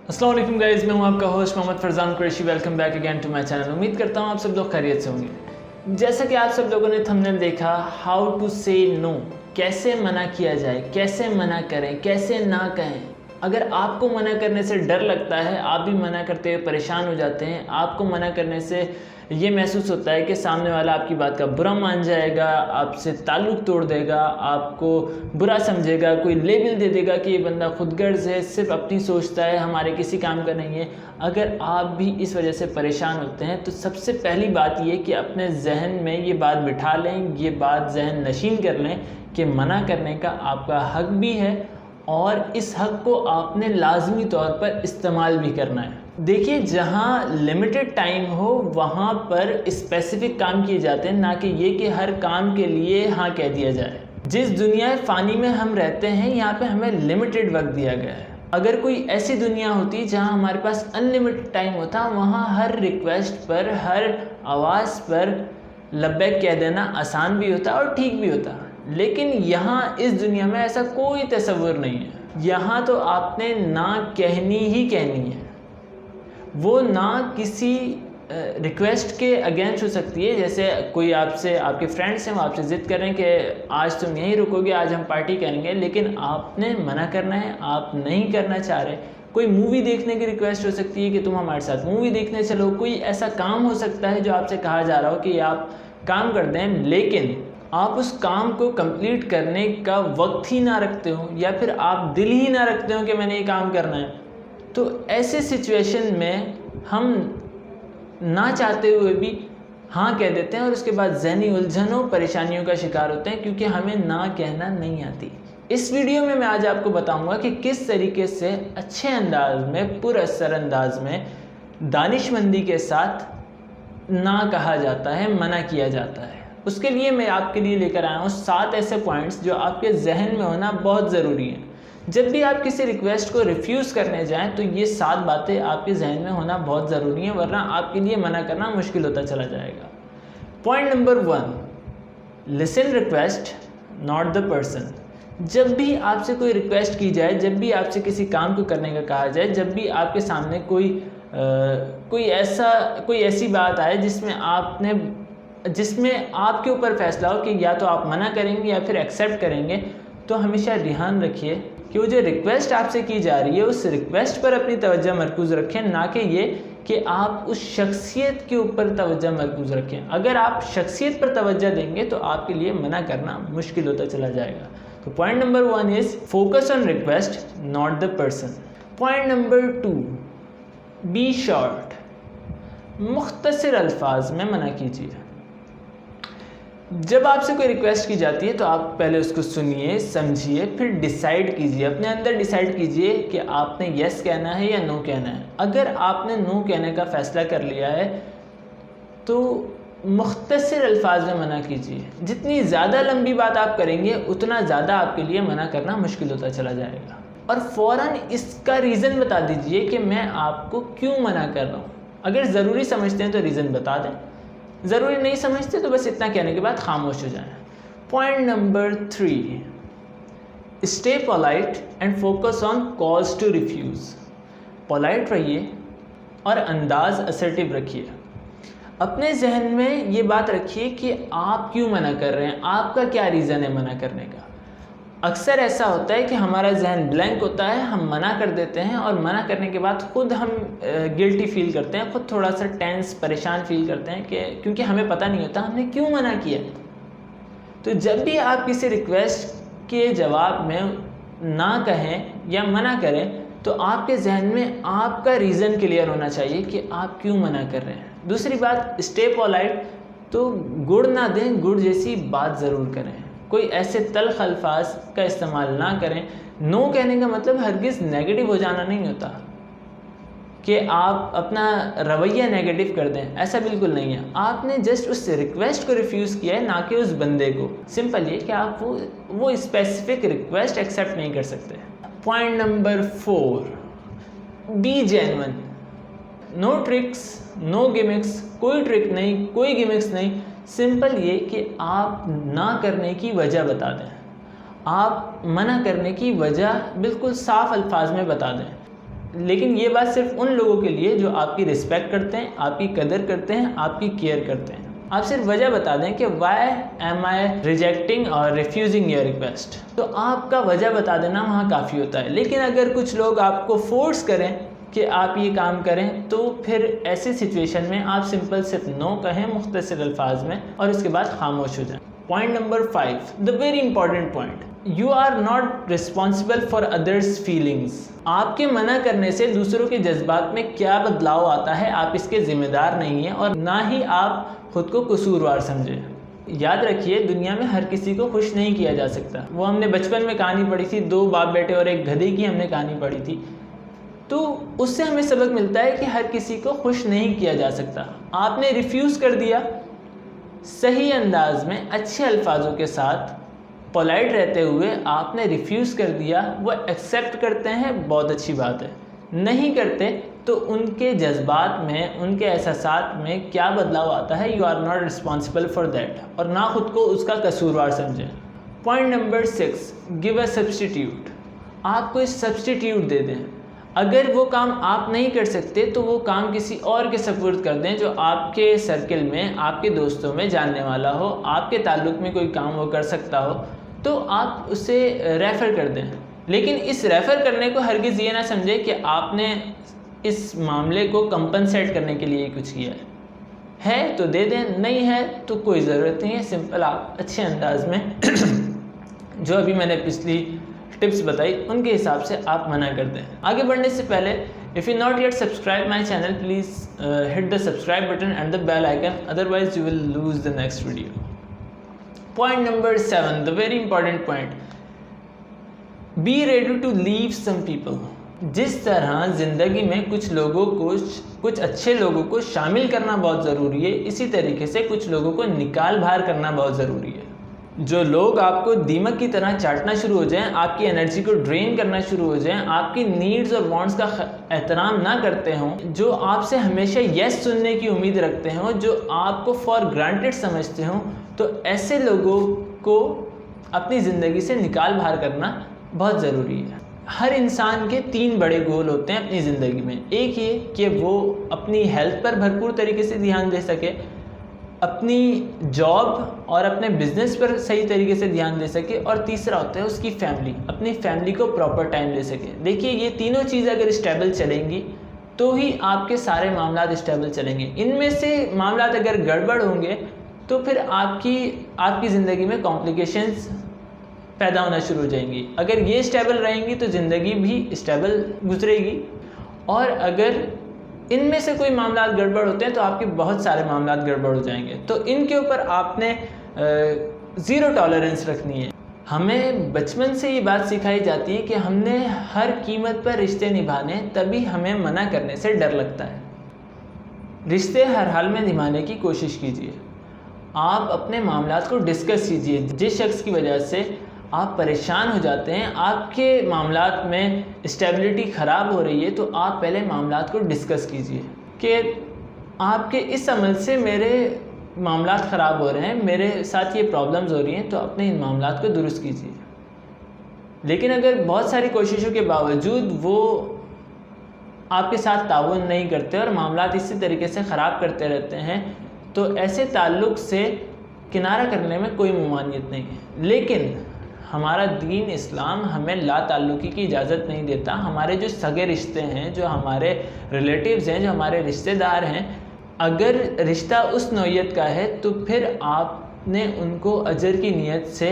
अस्सलाम वालेकुम गाइस, मैं हूं आपका host Mohammad Farzan Qureshi. Welcome back again to my channel. उम्मीद करता हूं आप सब लोग खैरियत से होंगे। जैसा कि आप सब लोगों ने थंबनेल देखा, हाउ टू से नो, कैसे मना किया जाए, कैसे मना करें, कैसे ना कहें। अगर आपको मना करने से डर लगता है, आप भी मना करते हुए परेशान हो जाते हैं, आपको मना करने से ये महसूस होता है कि सामने वाला आपकी बात का बुरा मान जाएगा, आपसे ताल्लुक़ तोड़ देगा, आपको बुरा समझेगा, कोई लेबल दे देगा कि ये बंदा खुदगर्ज़ है, सिर्फ अपनी सोचता है, हमारे किसी काम का नहीं है। अगर आप भी इस वजह से परेशान होते हैं तो सबसे पहली बात ये कि अपने जहन में ये बात बिठा लें, ये बात जहन नशीन कर लें कि मना करने का आपका हक़ भी है और इस हक़ को आपने लाजमी तौर पर इस्तेमाल भी करना है। देखिए, जहाँ लिमिटेड टाइम हो वहाँ पर स्पेसिफिक काम किए जाते हैं, ना कि ये कि हर काम के लिए हाँ कह दिया जाए। जिस दुनिया फ़ानी में हम रहते हैं, यहाँ पे हमें लिमिटेड वक्त दिया गया है। अगर कोई ऐसी दुनिया होती जहाँ हमारे पास अनलिमिटेड टाइम होता, वहाँ हर रिक्वेस्ट पर, हर आवाज़ पर लब्बैक कह देना आसान भी होता और ठीक भी होता। लेकिन यहाँ इस दुनिया में ऐसा कोई तसव्वुर नहीं है। यहाँ तो आपने ना कहनी ही कहनी है। वो ना किसी रिक्वेस्ट के अगेंस्ट हो सकती है। जैसे कोई आपसे, आपके फ्रेंड्स हैं, वो आपसे ज़िद कर रहे हैं कि आज तुम यहीं रुकोगे, आज हम पार्टी करेंगे, लेकिन आपने मना करना है, आप नहीं करना चाह रहे। कोई मूवी देखने की रिक्वेस्ट हो सकती है कि तुम हमारे साथ मूवी देखने चलो। कोई ऐसा काम हो सकता है जो आपसे कहा जा रहा हो कि आप काम कर दें, लेकिन आप उस काम को कंप्लीट करने का वक्त ही ना रखते हो, या फिर आप दिल ही ना रखते हो कि मैंने ये काम करना है। तो ऐसे सिचुएशन में हम ना चाहते हुए भी हाँ कह देते हैं और उसके बाद ज़हनी उलझनों, परेशानियों का शिकार होते हैं, क्योंकि हमें ना कहना नहीं आती। इस वीडियो में मैं आज आपको बताऊंगा कि किस तरीके से अच्छे अंदाज में, पुरअसर अंदाज में, दानिशमंदी के साथ ना कहा जाता है, मना किया जाता है। उसके लिए मैं आपके लिए लेकर आया हूँ 7 ऐसे पॉइंट्स जो आपके जहन में होना बहुत ज़रूरी है। जब भी आप किसी रिक्वेस्ट को रिफ्यूज़ करने जाएं तो ये 7 बातें आपके जहन में होना बहुत ज़रूरी है, वरना आपके लिए मना करना मुश्किल होता चला जाएगा। Point number 1, listen request not the person. जब भी आपसे कोई रिक्वेस्ट की जाए, जब भी आपसे किसी काम को करने का कहा जाए, जब भी आपके सामने कोई ऐसी बात आए जिसमें आपके ऊपर फैसला हो कि या तो आप मना करेंगे या फिर एक्सेप्ट करेंगे, तो हमेशा ध्यान रखिए कि वो जो रिक्वेस्ट आपसे की जा रही है, उस रिक्वेस्ट पर अपनी तवज्जो मरकूज़ रखें, ना कि ये कि आप उस शख्सियत के ऊपर तवज्जो मरकूज़ रखें। अगर आप शख्सियत पर तवज्जो देंगे तो आपके लिए मना करना मुश्किल होता चला जाएगा। तो point number 1 is focus on request not the person. Point number 2, be short. मुख्तसर अल्फाज में मना कीजिए। जब आपसे कोई रिक्वेस्ट की जाती है तो आप पहले उसको सुनिए, समझिए, फिर डिसाइड कीजिए, अपने अंदर डिसाइड कीजिए कि आपने यस कहना है या नो कहना है। अगर आपने नो कहने का फ़ैसला कर लिया है तो मुख्तसर अल्फाज में मना कीजिए। जितनी ज़्यादा लंबी बात आप करेंगे उतना ज़्यादा आपके लिए मना करना मुश्किल होता चला जाएगा। और फ़ौरन इसका रीज़न बता दीजिए कि मैं आपको क्यों मना कर रहा हूँ। अगर ज़रूरी समझते हैं तो रीज़न बता दें, ज़रूरी नहीं समझते तो बस इतना कहने के बाद खामोश हो जाएं। Point number 3, stay polite and focus on cause to refuse. Polite रहिए और अंदाज असर्टिव रखिए। अपने जहन में ये बात रखिए कि आप क्यों मना कर रहे हैं, आपका क्या रीज़न है मना करने का। अक्सर ऐसा होता है कि हमारा जहन ब्लैंक होता है, हम मना कर देते हैं और मना करने के बाद ख़ुद हम गिल्टी फील करते हैं, ख़ुद थोड़ा सा टेंस, परेशान फील करते हैं कि क्योंकि हमें पता नहीं होता हमने क्यों मना किया। तो जब भी आप किसी रिक्वेस्ट के जवाब में ना कहें या मना करें तो आपके जहन में आपका रीज़न क्लियर होना चाहिए कि आप क्यों मना कर रहे हैं। दूसरी बात, स्टे पोलाइट, तो गुड़ ना दें, गुड़ जैसी बात ज़रूर करें। कोई ऐसे तल्ख अल्फाज का इस्तेमाल ना करें। नो कहने का मतलब हरगिज़ नेगेटिव हो जाना नहीं होता कि आप अपना रवैया नेगेटिव कर दें, ऐसा बिल्कुल नहीं है। आपने जस्ट उस रिक्वेस्ट को रिफ्यूज़ किया है, ना कि उस बंदे को। सिंपल ये कि आप वो स्पेसिफिक रिक्वेस्ट एक्सेप्ट नहीं कर सकते। Point number 4, be genuine. No tricks, no gimmicks. कोई ट्रिक नहीं, कोई गिमिक्स नहीं। सिंपल ये कि आप ना करने की वजह बता दें, आप मना करने की वजह बिल्कुल साफ अल्फाज में बता दें। لیکن یہ بات صرف ان لوگوں کے لیے جو آپ کی رسپیکٹ کرتے ہیں, آپ کی قدر کرتے ہیں, آپ کی کیئر کرتے ہیں. آپ صرف وجہ بتا دیں کہ وائی ایم آئی ریجیکٹنگ اور ریفیوزنگ یور ریکویسٹ, تو آپ کا وجہ بتا دینا وہاں کافی ہوتا ہے. لیکن اگر کچھ لوگ آپ کو فورس کریں کہ آپ یہ کام کریں, تو پھر ایسی سچویشن میں آپ سمپل صرف نو کہیں مختصر الفاظ میں, اور اس کے بعد خاموش ہو جائیں. Point number 5, the very important point, you are not responsible for others feelings. آپ کے منع کرنے سے دوسروں کے جذبات میں کیا بدلاؤ آتا ہے آپ اس کے ذمہ دار نہیں ہیں, اور نہ ہی آپ خود کو قصوروار سمجھیں. یاد رکھیے دنیا میں ہر کسی کو خوش نہیں کیا جا سکتا. وہ ہم نے بچپن میں کہانی پڑھی تھی, 2 باپ بیٹے اور ایک گدھے کی ہم نے کہانی پڑھی تھی. تو اس سے ہمیں سبق ملتا ہے کہ ہر کسی کو خوش نہیں کیا جا سکتا. آپ نے ریفیوز کر دیا, صحیح انداز میں اچھے الفاظوں کے ساتھ پولائٹ رہتے ہوئے آپ نے ریفیوز کر دیا, وہ ایکسیپٹ کرتے ہیں, بہت اچھی بات ہے. نہیں کرتے تو ان کے جذبات میں, ان کے احساسات میں کیا بدلاؤ آتا ہے, you are not responsible for that, اور نہ خود کو اس کا قصوروار سمجھیں. Point number 6, give a substitute. آپ کوئی سبسٹیٹیوٹ دے دیں. اگر وہ کام آپ نہیں کر سکتے تو وہ کام کسی اور کے سپرد کر دیں جو آپ کے سرکل میں, آپ کے دوستوں میں جاننے والا ہو, آپ کے تعلق میں کوئی کام وہ کر سکتا ہو, تو آپ اسے ریفر کر دیں. لیکن اس ریفر کرنے کو ہرگز یہ نہ سمجھے کہ آپ نے اس معاملے کو کمپنسیٹ کرنے کے لیے کچھ کیا ہے تو دے دیں, نہیں ہے تو کوئی ضرورت نہیں ہے. سمپل آپ اچھے انداز میں جو ابھی میں نے پچھلی ٹپس بتائی ان کے حساب سے آپ منع کر دیں. آگے بڑھنے سے پہلے if you not yet subscribe my channel, please hit the subscribe button and the bell icon, otherwise you will lose the next video. Point number 7, the very important point, be ready to leave some people. جس طرح زندگی میں کچھ لوگوں کو, کچھ اچھے لوگوں کو شامل کرنا بہت ضروری ہے, اسی طریقے سے کچھ لوگوں کو نکال باہر کرنا بہت ضروری ہے. جو لوگ آپ کو دیمک کی طرح چاٹنا شروع ہو جائیں, آپ کی انرجی کو ڈرین کرنا شروع ہو جائیں, آپ کی نیڈز اور وانٹس کا احترام نہ کرتے ہوں, جو آپ سے ہمیشہ یس سننے کی امید رکھتے ہوں, جو آپ کو فار گرانٹیڈ سمجھتے ہوں, تو ایسے لوگوں کو اپنی زندگی سے نکال باہر کرنا بہت ضروری ہے. ہر انسان کے 3 بڑے گول ہوتے ہیں اپنی زندگی میں. ایک یہ کہ وہ اپنی ہیلتھ پر بھرپور طریقے سے دھیان دے سکے, اپنی جاب اور اپنے بزنس پر صحیح طریقے سے دھیان دے سکے, اور تیسرا ہوتا ہے اس کی فیملی, اپنی فیملی کو پراپر ٹائم دے سکے. دیکھیے یہ تینوں چیزیں اگر اسٹیبل چلیں گی تو ہی آپ کے سارے معاملات اسٹیبل چلیں گے. ان میں سے معاملات اگر گڑبڑ ہوں گے تو پھر آپ کی زندگی میں کمپلیکیشنز پیدا ہونا شروع ہو جائیں گی. اگر یہ اسٹیبل رہیں گی تو زندگی بھی اسٹیبل گزرے گی, اور اگر ان میں سے کوئی معاملات گڑبڑ ہوتے ہیں تو آپ کے بہت سارے معاملات گڑبڑ ہو جائیں گے. تو ان کے اوپر آپ نے 0 ٹالرنس رکھنی ہے. ہمیں بچپن سے یہ بات سکھائی جاتی ہے کہ ہم نے ہر قیمت پر رشتے نبھانے, تبھی ہمیں منع کرنے سے ڈر لگتا ہے. رشتے ہر حال میں نبھانے کی کوشش کیجیے. آپ اپنے معاملات کو ڈسکس کیجیے. جس شخص کی وجہ سے آپ پریشان ہو جاتے ہیں, آپ کے معاملات میں اسٹیبلٹی خراب ہو رہی ہے, تو آپ پہلے معاملات کو ڈسکس کیجئے کہ آپ کے اس عمل سے میرے معاملات خراب ہو رہے ہیں, میرے ساتھ یہ پرابلمز ہو رہی ہیں, تو اپنے ان معاملات کو درست کیجئے. لیکن اگر بہت ساری کوششوں کے باوجود وہ آپ کے ساتھ تعاون نہیں کرتے اور معاملات اسی طریقے سے خراب کرتے رہتے ہیں, تو ایسے تعلق سے کنارہ کرنے میں کوئی ممانعت نہیں ہے. لیکن ہمارا دین اسلام ہمیں لا تعلقی کی اجازت نہیں دیتا. ہمارے جو سگے رشتے ہیں, جو ہمارے ریلیٹیوز ہیں, جو ہمارے رشتے دار ہیں, اگر رشتہ اس نوعیت کا ہے تو پھر آپ نے ان کو اجر کی نیت سے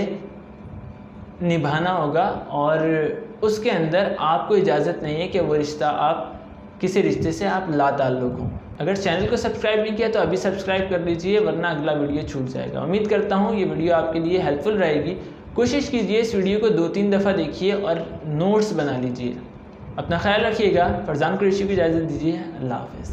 نبھانا ہوگا, اور اس کے اندر آپ کو اجازت نہیں ہے کہ وہ رشتہ آپ کسی رشتے سے آپ لا تعلق ہوں. اگر چینل کو سبسکرائب نہیں کیا تو ابھی سبسکرائب کر لیجئے, ورنہ اگلا ویڈیو چھوٹ جائے گا. امید کرتا ہوں یہ ویڈیو آپ کے لیے ہیلپ فل رہے گی. کوشش کیجئے اس ویڈیو کو 2-3 دفعہ دیکھیے اور نوٹس بنا لیجئے. اپنا خیال رکھیے گا. فرزان قریشی کو اجازت دیجیے. اللہ حافظ.